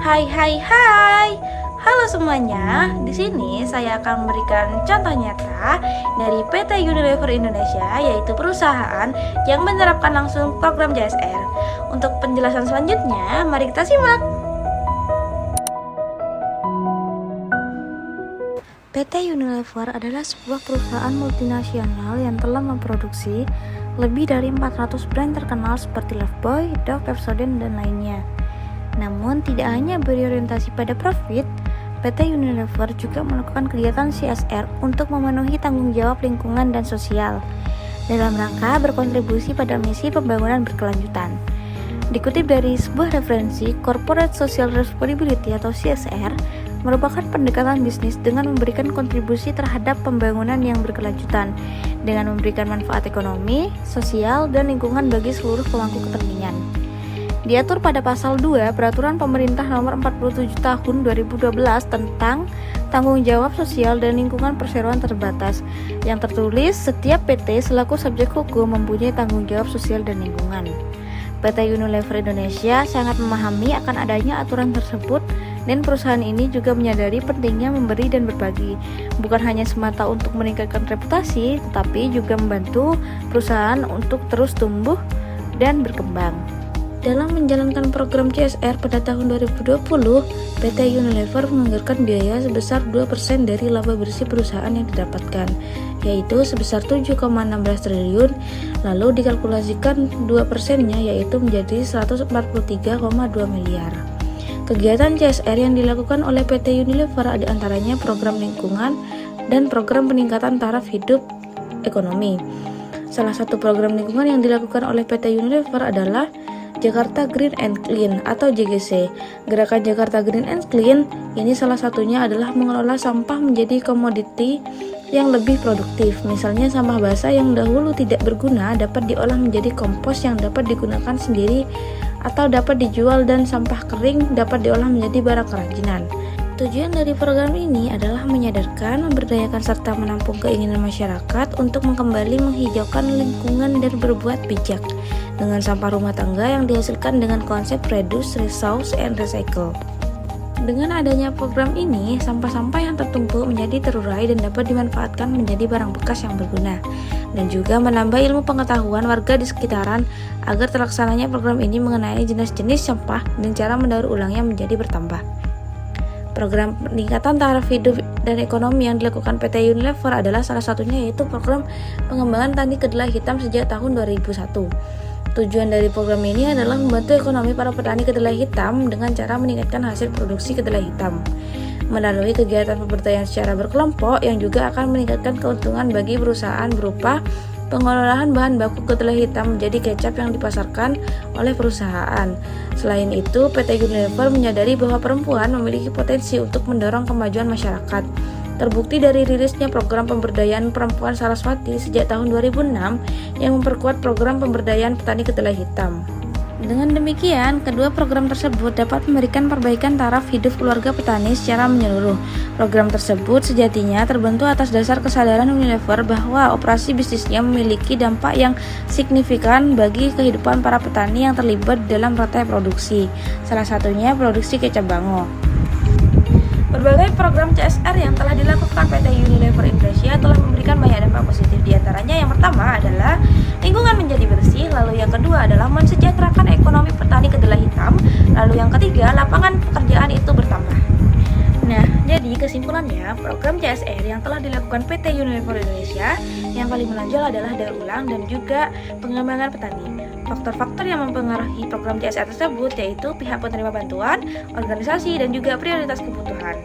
Hai hai hai. Halo semuanya. Di sini saya akan memberikan contoh nyata dari PT Unilever Indonesia, yaitu perusahaan yang menerapkan langsung program CSR. Untuk penjelasan selanjutnya, mari kita simak. PT Unilever adalah sebuah perusahaan multinasional yang telah memproduksi lebih dari 400 brand terkenal seperti Lifebuoy, Dove, Pepsodent, dan lainnya. Namun, tidak hanya berorientasi pada profit, PT Unilever juga melakukan kegiatan CSR untuk memenuhi tanggung jawab lingkungan dan sosial dalam rangka berkontribusi pada misi pembangunan berkelanjutan. Dikutip dari sebuah referensi, Corporate Social Responsibility atau CSR merupakan pendekatan bisnis dengan memberikan kontribusi terhadap pembangunan yang berkelanjutan dengan memberikan manfaat ekonomi, sosial, dan lingkungan bagi seluruh pemangku kepentingan. Diatur pada pasal 2 Peraturan Pemerintah Nomor 47 Tahun 2012 tentang Tanggung Jawab Sosial dan Lingkungan Perseroan Terbatas, yang tertulis setiap PT selaku subjek hukum mempunyai tanggung jawab sosial dan lingkungan. PT Unilever Indonesia sangat memahami akan adanya aturan tersebut, dan perusahaan ini juga menyadari pentingnya memberi dan berbagi, bukan hanya semata untuk meningkatkan reputasi, tetapi juga membantu perusahaan untuk terus tumbuh dan berkembang. Dalam menjalankan program CSR pada tahun 2020, PT Unilever menganggarkan biaya sebesar 2% dari laba bersih perusahaan yang didapatkan, yaitu sebesar 7,16 triliun, lalu dikalkulasikan 2%-nya yaitu menjadi 143,2 miliar. Kegiatan CSR yang dilakukan oleh PT Unilever ada antaranya program lingkungan dan program peningkatan taraf hidup ekonomi. Salah satu program lingkungan yang dilakukan oleh PT Unilever adalah Jakarta Green and Clean atau JGC. Gerakan Jakarta Green and Clean ini salah satunya adalah mengelola sampah menjadi komoditi yang lebih produktif. Misalnya sampah basah yang dahulu tidak berguna dapat diolah menjadi kompos yang dapat digunakan sendiri atau dapat dijual, dan sampah kering dapat diolah menjadi barang kerajinan. Tujuan dari program ini adalah menyadarkan, memberdayakan, serta menampung keinginan masyarakat untuk kembali menghijaukan lingkungan dan berbuat bijak dengan sampah rumah tangga yang dihasilkan dengan konsep reduce, reuse, and recycle. Dengan adanya program ini, sampah-sampah yang tertumpuk menjadi terurai dan dapat dimanfaatkan menjadi barang bekas yang berguna, dan juga menambah ilmu pengetahuan warga di sekitaran agar terlaksananya program ini mengenai jenis-jenis sampah dan cara mendaur ulangnya menjadi bertambah. Program peningkatan taraf hidup dan ekonomi yang dilakukan PT Unilever adalah salah satunya, yaitu program pengembangan tani kedelai hitam sejak tahun 2001. Tujuan dari program ini adalah membantu ekonomi para petani kedelai hitam dengan cara meningkatkan hasil produksi kedelai hitam melalui kegiatan pemberdayaan secara berkelompok yang juga akan meningkatkan keuntungan bagi perusahaan berupa pengelolaan bahan baku kedelai hitam menjadi kecap yang dipasarkan oleh perusahaan. Selain itu, PT Unilever menyadari bahwa perempuan memiliki potensi untuk mendorong kemajuan masyarakat. Terbukti dari rilisnya program pemberdayaan perempuan Saraswati sejak tahun 2006 yang memperkuat program pemberdayaan petani kedelai hitam. Dengan demikian, kedua program tersebut dapat memberikan perbaikan taraf hidup keluarga petani secara menyeluruh. Program tersebut sejatinya terbentuk atas dasar kesadaran Unilever bahwa operasi bisnisnya memiliki dampak yang signifikan bagi kehidupan para petani yang terlibat dalam rantai produksi, salah satunya produksi kecap Bango. Berbagai program CSR yang telah dilakukan PT Unilever Indonesia telah memberikan banyak dampak positif. Di antaranya yang pertama adalah lingkungan menjadi bersih, lalu yang kedua adalah mensejahterakan ekonomi petani kedelai hitam, lalu yang ketiga lapangan pekerjaan itu bertambah. Nah, jadi kesimpulannya, program CSR yang telah dilakukan PT Unilever Indonesia yang paling menonjol adalah daur ulang dan juga pengembangan petani. Faktor-faktor yang mempengaruhi program CSR tersebut yaitu pihak penerima bantuan, organisasi, dan juga prioritas kebutuhan.